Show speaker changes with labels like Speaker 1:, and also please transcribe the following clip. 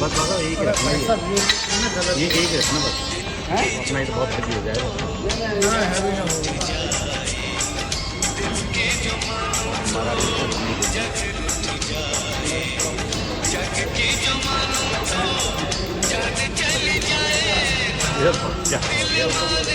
Speaker 1: बस बाबा एक ही रखना, ये एक ही रखना बस, अपना ही तो बहुत हैवी हो जाएगा। ये क्या हो गया?